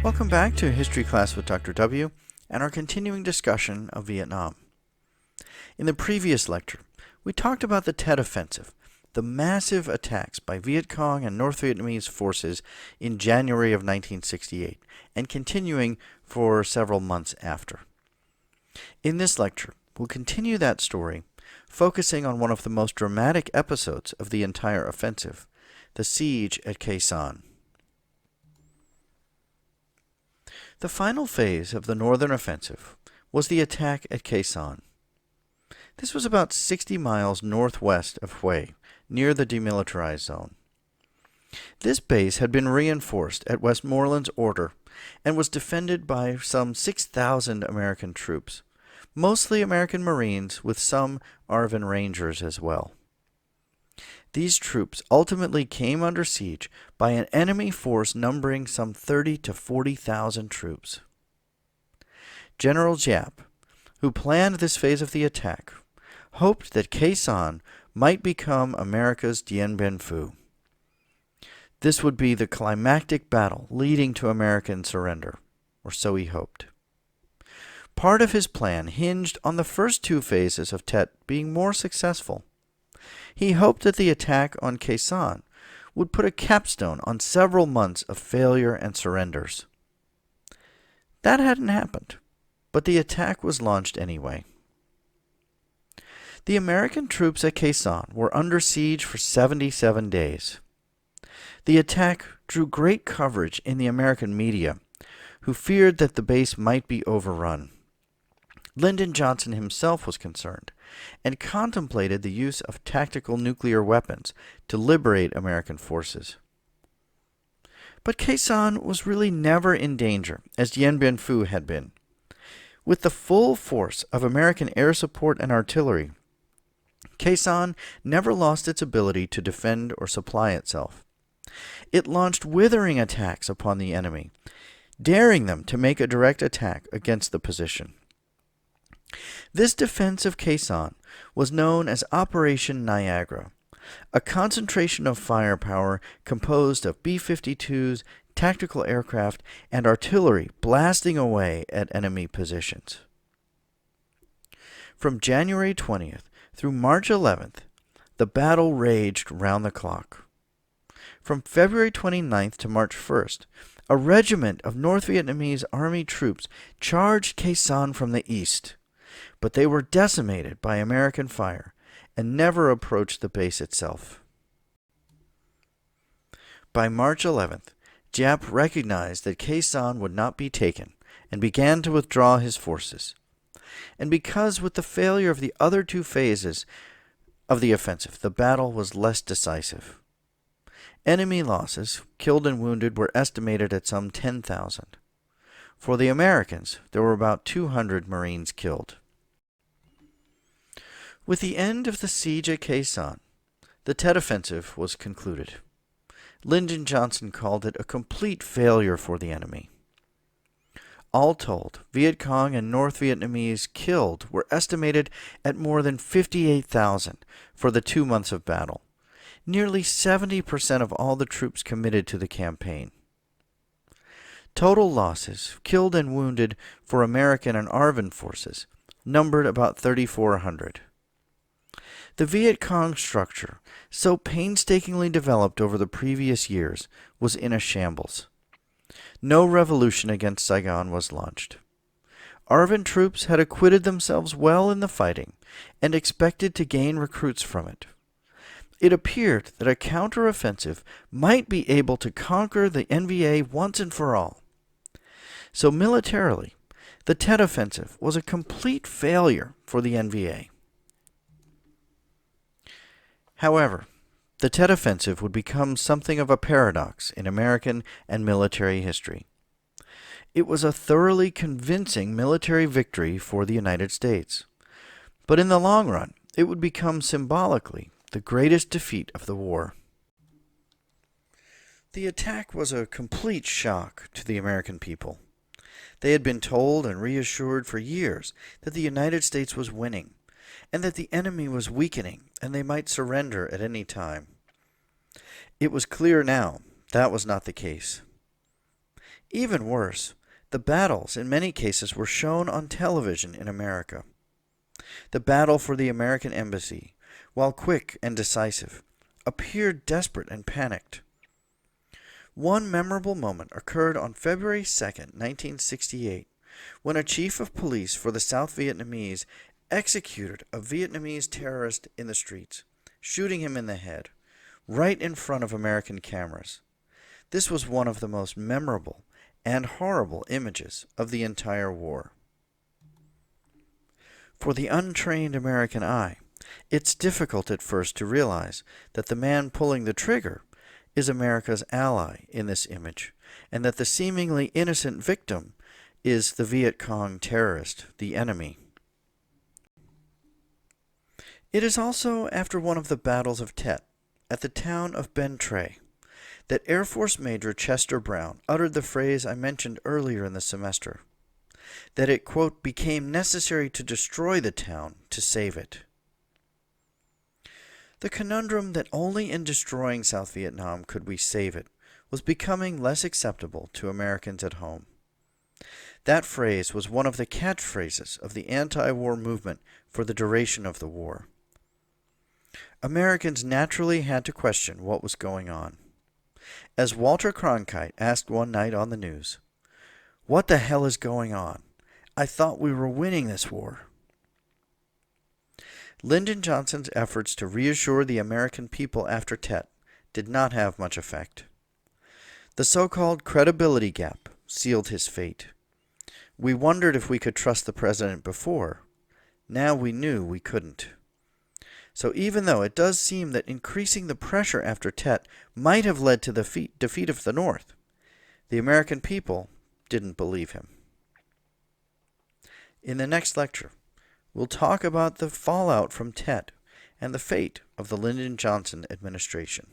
Welcome back to History Class with Dr. W and our continuing discussion of Vietnam. In the previous lecture, we talked about the Tet Offensive, the massive attacks by Viet Cong and North Vietnamese forces in January of 1968, and continuing for several months after. In this lecture, we'll continue that story, focusing on one of the most dramatic episodes of the entire offensive, the siege at Khe Sanh. The final phase of the northern offensive was the attack at Khe Sanh. This was about 60 miles northwest of Hue, near the demilitarized zone. This base had been reinforced at Westmoreland's order and was defended by some 6,000 American troops, mostly American Marines with some ARVN Rangers as well. These troops ultimately came under siege by an enemy force numbering some 30,000 to 40,000 troops. General Giap, who planned this phase of the attack, hoped that Khe Sanh might become America's Dien Bien Phu. This would be the climactic battle leading to American surrender, or so he hoped. Part of his plan hinged on the first two phases of Tet being more successful. He hoped that the attack on Khe Sanh would put a capstone on several months of failure and surrenders. That hadn't happened, but the attack was launched anyway. The American troops at Khe Sanh were under siege for 77 days. The attack drew great coverage in the American media, who feared that the base might be overrun. Lyndon Johnson himself was concerned, and contemplated the use of tactical nuclear weapons to liberate American forces. But Khe Sanh was really never in danger, as Dien Bien Phu had been. With the full force of American air support and artillery, Khe Sanh never lost its ability to defend or supply itself. It launched withering attacks upon the enemy, daring them to make a direct attack against the position. This defense of Khe Sanh was known as Operation Niagara, a concentration of firepower composed of B-52s, tactical aircraft, and artillery blasting away at enemy positions. From January 20th through March 11th, the battle raged round the clock. From February 29th to March 1st, a regiment of North Vietnamese Army troops charged Khe Sanh from the east, but they were decimated by American fire and never approached the base itself. By March 11th, Giap recognized that Khe Sanh would not be taken and began to withdraw his forces. And because with the failure of the other two phases of the offensive, the battle was less decisive. Enemy losses, killed and wounded, were estimated at some 10,000. For the Americans, there were about 200 Marines killed. With the end of the siege at Khe Sanh, the Tet Offensive was concluded. Lyndon Johnson called it a complete failure for the enemy. All told, Viet Cong and North Vietnamese killed were estimated at more than 58,000 for the 2 months of battle, nearly 70% of all the troops committed to the campaign. Total losses, killed and wounded for American and ARVN forces, numbered about 3,400. The Viet Cong structure, so painstakingly developed over the previous years, was in a shambles. No revolution against Saigon was launched. ARVN troops had acquitted themselves well in the fighting and expected to gain recruits from it. It appeared that a counteroffensive might be able to conquer the NVA once and for all. So militarily, the Tet Offensive was a complete failure for the NVA. However, the Tet Offensive would become something of a paradox in American and military history. It was a thoroughly convincing military victory for the United States, but in the long run, it would become symbolically the greatest defeat of the war. The attack was a complete shock to the American people. They had been told and reassured for years that the United States was winning, and that the enemy was weakening and they might surrender at any time. It was clear now that was not the case. Even worse, the battles in many cases were shown on television in America. The battle for the American embassy, while quick and decisive, appeared desperate and panicked. One memorable moment occurred on February 2nd, 1968, when a chief of police for the South Vietnamese executed a Vietnamese terrorist in the streets, shooting him in the head, right in front of American cameras. This was one of the most memorable and horrible images of the entire war. For the untrained American eye, it's difficult at first to realize that the man pulling the trigger is America's ally in this image, and that the seemingly innocent victim is the Viet Cong terrorist, the enemy. It is also after one of the battles of Tet, at the town of Ben Tre, that Air Force Major Chester Brown uttered the phrase I mentioned earlier in the semester, that it, quote, became necessary to destroy the town to save it. The conundrum that only in destroying South Vietnam could we save it was becoming less acceptable to Americans at home. That phrase was one of the catchphrases of the anti-war movement for the duration of the war. Americans naturally had to question what was going on. As Walter Cronkite asked one night on the news, "What the hell is going on? I thought we were winning this war." Lyndon Johnson's efforts to reassure the American people after Tet did not have much effect. The so-called credibility gap sealed his fate. We wondered if we could trust the president before. Now we knew we couldn't. So even though it does seem that increasing the pressure after Tet might have led to the defeat of the North, the American people didn't believe him. In the next lecture, we'll talk about the fallout from Tet and the fate of the Lyndon Johnson administration.